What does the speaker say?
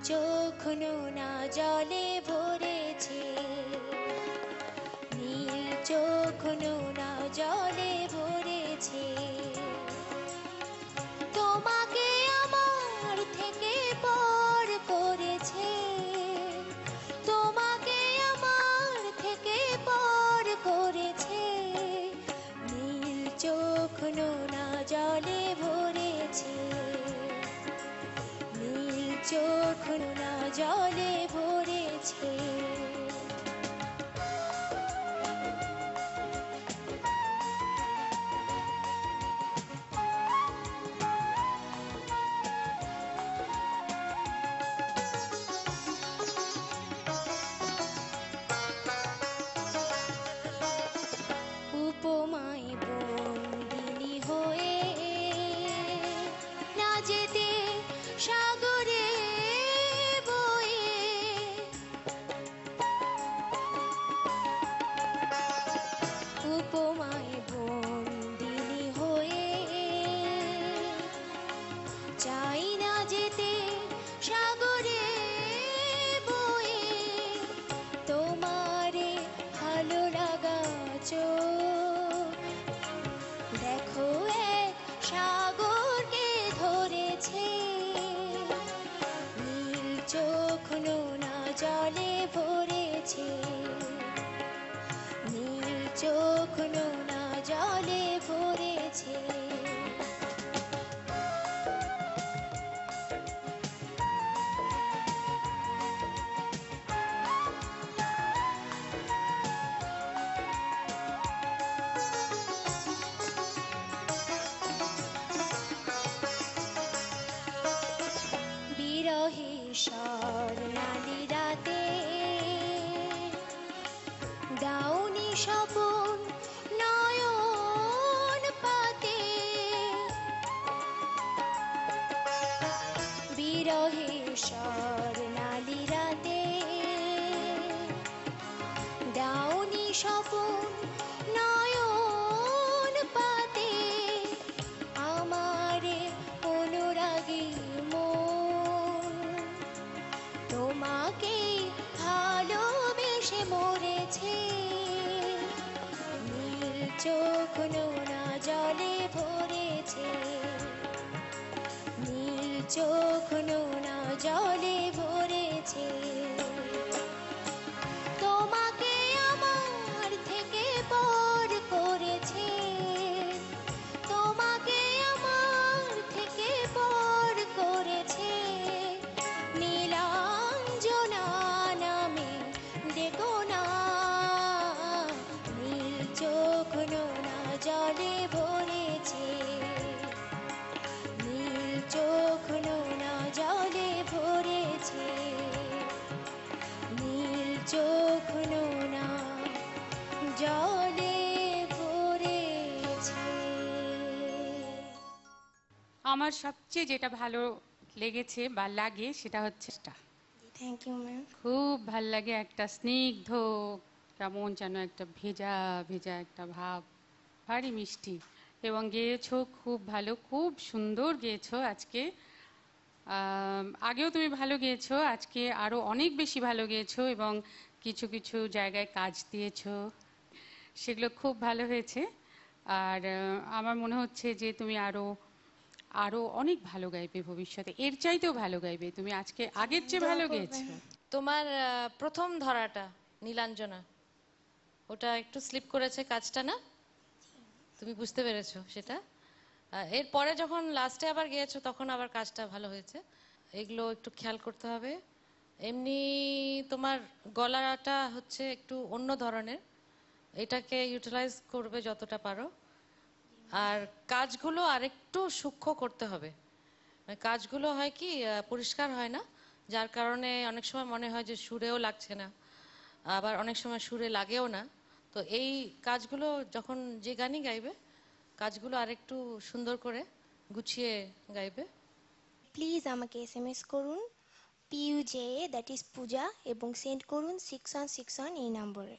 চোখ নোনা জলে ভরেছে, নীল চোখ নোনা জলে ভরেছে। তোমাকে আমার থেকে পর করেছে, তোমাকে আমার থেকে পর করেছে। নীল চোখ নোনা জলে ভরেছে, নীল চোখ নোনা জলে ভরেছে। উপমায় বন্দিনী হয়ে না যেতে সাগরে বয়ে, উপমায় বন্দিনী হয়ে চাই না যেতে সাগরে বয়ে। তোমারে ভালো লাগা চোখ দেখো এক সাগরকে ধরেছে, নীল চোখ নোনা জলে ভরেছে, নীল চোখ নোনা জলে ভরেছে। বিরহে স্বর্ণালী রাতে দাউনি স্বপন নয়ন পাতে, বিরহে স্বর্ণালী রাতে দাউনি স্বপন নয়ন পাতে। আমারে অনুরাগী মন তোমাকে ভালোবেসে মরেছে, নীল চোখ নোনা জলে ভরেছে, নীল চোখ নোনা জলে ভরেছে। তোমাকে আমার থেকে পর করেছে, তোমাকে আমার থেকে পর করেছে। নীলাঞ্জনা নামে ডেকো না, নীল চোখ নোনা জলে ভরেছে, নীল চোখ নোনা জলে ভরেছে, নীল চোখ নোনা জলে ভরেছে। আমার সবচেয়ে যেটা ভালো লেগেছে বা লাগে সেটা হচ্ছে থ্যাংক ইউ ম্যাম। খুব ভাল লাগে, একটা স্নিগ্ধ কেমন যেন একটা ভেজা ভেজা একটা ভাব, ভারী মিষ্টি। এবং গেয়েছো খুব ভালো, খুব সুন্দর গেয়েছো আজকে। আগেও তুমি ভালো গেয়েছো, আজকে আরো অনেক বেশি ভালো গেয়েছো এবং কিছু কিছু জায়গায় কাজ দিয়েছো, সেগুলো খুব ভালো হয়েছে। আর আমার মনে হচ্ছে যে তুমি আরো আরো অনেক ভালো গাইবে ভবিষ্যতে, এর চাইতেও ভালো গাইবে তুমি। আজকে আগের চেয়ে ভালো গেয়েছো। তোমার প্রথম ধরাটা নীলাঞ্জনা, ওটা একটু স্লিপ করেছে কাজটা, না? তুমি বুঝতে পেরেছো সেটা? এরপরে যখন লাস্টে আবার গিয়েছো তখন আবার কাজটা ভালো হয়েছে। এগুলো একটু খেয়াল করতে হবে। এমনি তোমার গলাটা হচ্ছে একটু অন্য ধরনের, এটাকে ইউটিলাইজ করবে যতটা পারো। আর কাজগুলো আরেকটু সূক্ষ্ম করতে হবে। কাজগুলো হয় কি পরিষ্কার হয় না, যার কারণে অনেক সময় মনে হয় যে সুরেও লাগছে না, আবার অনেক সময় সুরে লাগেও না। তো এই কাজগুলো যখন যে গানই গাইবে, কাজগুলো আরেকটু সুন্দর করে গুছিয়ে গাইবে। প্লিজ আমাকে SMS করুন PUJ, দ্যাট ইজ পূজা, এবং সেন্ড করুন 6161 এই নম্বরে।